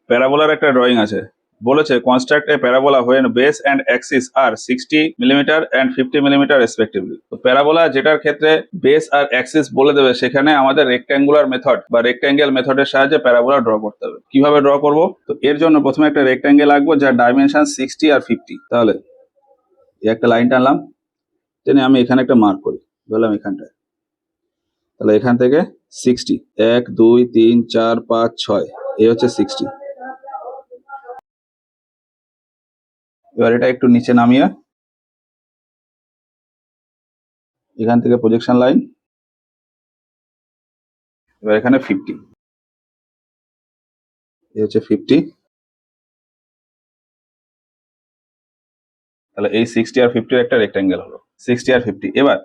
প্যারাবোলার একটা ড্রয়িং আছে, বলেছে construct a parabola when base and axis are 60 millimeter and 50 millimeter respectively. তো parabola যেটার ক্ষেত্রে বেস আর অ্যাক্সিস বলে দেবে, সেখানে আমাদের রেক্ট্যাঙ্গুলার মেথড বা রেক্ট্যাঙ্গেল মেথডের সাহায্যে প্যারাবোলা ড্র করতে হবে। কিভাবে ড্র করব? তো এর জন্য প্রথমে একটা রেক্ট্যাঙ্গেল আঁকবো যার ডাইমেনশন 60 আর 50। তাহলে একটা লাইন টানলাম, টেনে আমি এখানে একটা মার্ক করি, ধরলাম এখানটায়। তাহলে এখান থেকে 60, 1 2 3 4 5 6, এই হচ্ছে 60। এবার এটা একটু নিচে নামিয়ে এখান থেকে প্রজেকশন লাইন, এবার এখানে 50, এই হচ্ছে 50। তাহলে এই 60 আর 50 একটা রেক্ট্যাঙ্গেল হলো, 60 আর 50। এবার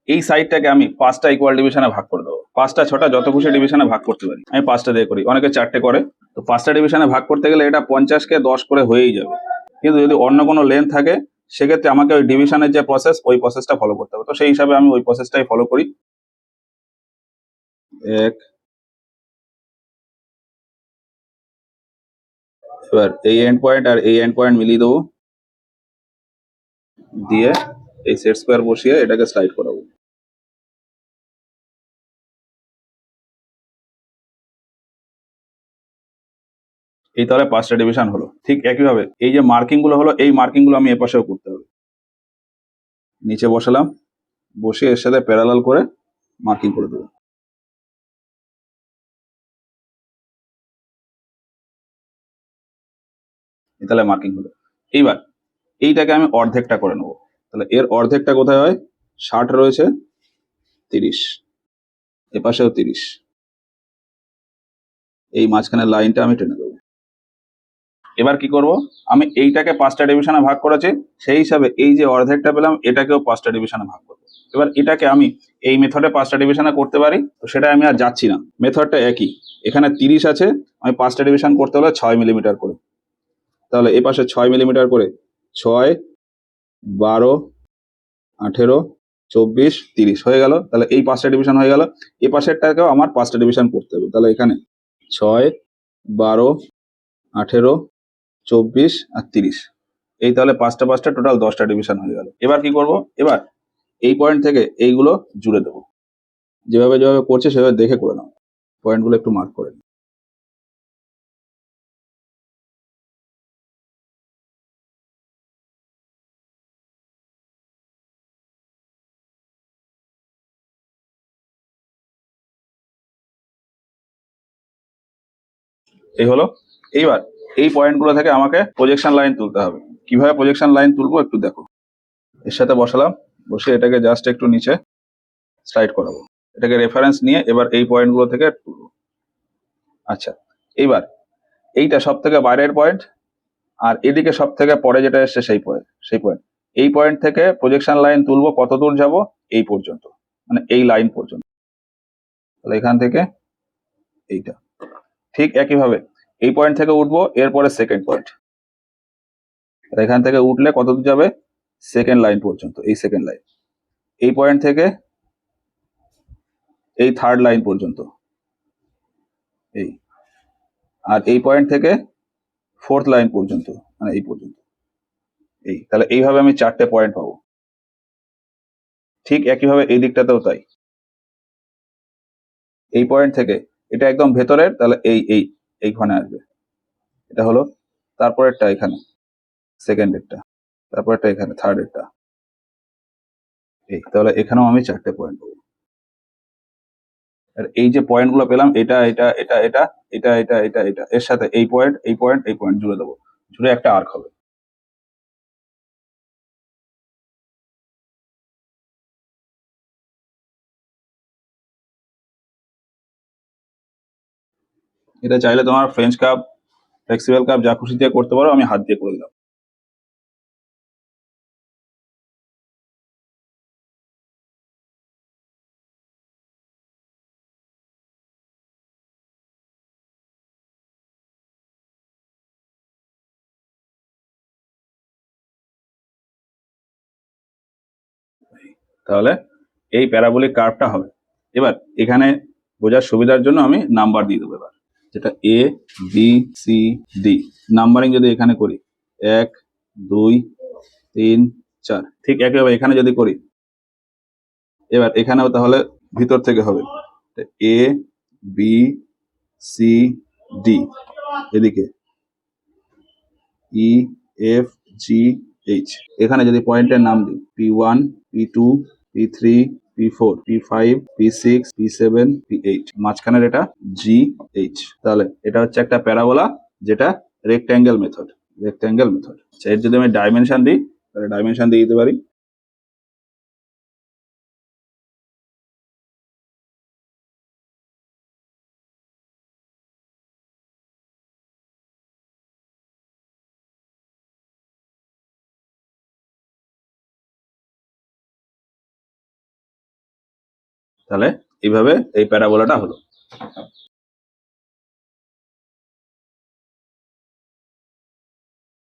এই সাইডটাকে আমি 5টা ইকুয়াল ডিভিশনে ভাগ করে দেবো। 5টা 6টা যত খুশি ডিভিশনে ভাগ করতে পারি, আমি 5টা দিয়ে করি, অনেকে 4টে করে। তো 5টা ডিভিশনে ভাগ করতে গেলে এটা 50কে 10 করে হয়েই যাবে। কিন্তু যদি অন্য কোনো লেন্থ থাকে, সেক্ষেত্রে আমাকে ওই ডিভিশনের যে প্রসেস, ওই প্রসেসটা ফলো করতে হবে। তো সেই হিসাবে আমি ওই প্রসেসটাই ফলো করি। এবার এই এন্ড পয়েন্ট আর এই এন্ড পয়েন্ট মিলিয়ে দেবো, দিয়ে এই সেট স্কোয়ার বসিয়ে এটাকে স্লাইড করাবো। এই তাহলে 5টা ডিভিশন হলো। ঠিক একইভাবে এই যে মার্কিং গুলো হলো, এই মার্কিং গুলো আমি এপাশেও করতে হবে। নিচে বসালাম, বসে এর সাথে প্যারালাল করে মার্কিং করে দেবো। তাহলে মার্কিং হলো। এইবার এইটাকে আমি অর্ধেকটা করে নেবো। তাহলে এর অর্ধেকটা কোথায় হয়? 60 রয়েছে, 30, এপাশেও 30, এই মাঝখানের লাইনটা আমি টেনে দেবো। এবার কি করব? আমি এইটাকে 5টা ডিভিশনে ভাগ করেছি, সেই হিসাবে এই যে অর্ধেকটা পেলাম এটাকেও 5টা ডিভিশনে ভাগ করবো। এবার এটাকে আমি এই মেথডে 5টা ডিভিশনে করতে পারি, তো সেটা আমি আর যাচ্ছি না, মেথডটা একই। এখানে 30 আছে, আমি 5টা ডিভিশন করতে হলে 6 মিলিমিটার করে। তাহলে এ পাশে 6 মিলিমিটার করে, 6 12 18 24 30 হয়ে গেল। তাহলে এই 5টা ডিভিশন হয়ে গেল। এ পাশেরটাকেও আমার 5টা ডিভিশন করতে হবে। তাহলে এখানে 6 12 18 24 আর 30, এই তাহলে 5টা টোটাল 10টা ডিভিশন হয়ে গেল। এবার কি করব? এবার এই পয়েন্ট থেকে এইগুলো জুড়ে দেবো। যেভাবে যেভাবে করছে সেভাবে দেখে করে নাও, পয়েন্টগুলো একটু মার্ক করে নিই। এই হলো। এইবার এই পয়েন্টগুলো থেকে আমাকে প্রজেকশন লাইন তুলতে হবে। কিভাবে প্রজেকশন লাইন তুলবো একটু দেখো। এর সাথে বসালাম, বসে এটাকে জাস্ট একটু নিচে স্লাইড করাবো। এটাকে রেফারেন্স নিয়ে এবার এই পয়েন্টগুলো থেকে তুলবো। আচ্ছা, এইবার এইটা সব থেকে বাইরের পয়েন্ট, আর এদিকে সব থেকে পরে যেটা এসছে সেই পয়েন্ট। এই পয়েন্ট থেকে প্রজেকশন লাইন তুলবো, কত দূর যাব? এই পর্যন্ত, মানে এই লাইন পর্যন্ত। তাহলে এখান থেকে এইটা। ঠিক একইভাবে এই পয়েন্ট থেকে উঠবো, এরপরে সেকেন্ড পয়েন্ট। এখান থেকে উঠলে কত দূর যাবে? সেকেন্ড লাইন পর্যন্ত, এই সেকেন্ড লাইন। এই পয়েন্ট থেকে এই থার্ড লাইন পর্যন্ত, এই। আর এই পয়েন্ট থেকে ফোর্থ লাইন পর্যন্ত, মানে এই পর্যন্ত, এই। তাহলে এইভাবে আমি 4টে পয়েন্ট পাবো। ঠিক একইভাবে এই দিকটাতেও তাই। এই পয়েন্ট থেকে এটা একদম ভেতরের, তাহলে এইখানে আসবে, এটা হলো। তারপরেরটা এখানে সেকেন্ডেরটা, তারপরেরটা এখানে থার্ডেরটা, এই। তাহলে এখানেও আমি 4টে পয়েন্ট পাবো। আর এই যে পয়েন্টগুলো পেলাম, এটা এটা এটা এটা এটা এটা এটা এটা এর সাথে এই পয়েন্ট এই পয়েন্ট এই পয়েন্ট জুড়ে দেবো, জুড়ে একটা আর্ক হবে। এটা চাইলে তোমার ফ্রেঞ্চ কাপ, ফ্লেক্সিবল কাপ যা খুশি দিয়ে করতে পারো, আমি হাত দিয়ে করে দিলাম। তাহলে এই প্যারাবোলিক কার্ভটা হবে। এবার এখানে বোঝার সুবিধার জন্য আমি নাম্বার দিয়ে দেবো। এবার যেটা A B C D. Numbering যদি এখানে করি 1 2 3 4, ঠিক একইভাবে এখানে যদি করি, এবার এখানেও তাহলে ভিতর থেকে হবে এ বি সি ডি, এদিকে ই এফ জি এইচ। এখানে যদি পয়েন্টের নাম দিই P1 P2 P3 P4 P5 P6 P7 P8, মাঝখানের এটা GH, তাহলে এটা হচ্ছে একটা প্যারাবোলা যেটা রেক্ট্যাঙ্গেল মেথড। এর যদি আমি ডাইমেনশন দিই তাহলে ডাইমেনশন দিয়ে দিতে পারি, তাহলে এইভাবে এই প্যারাবোলাটা হলো।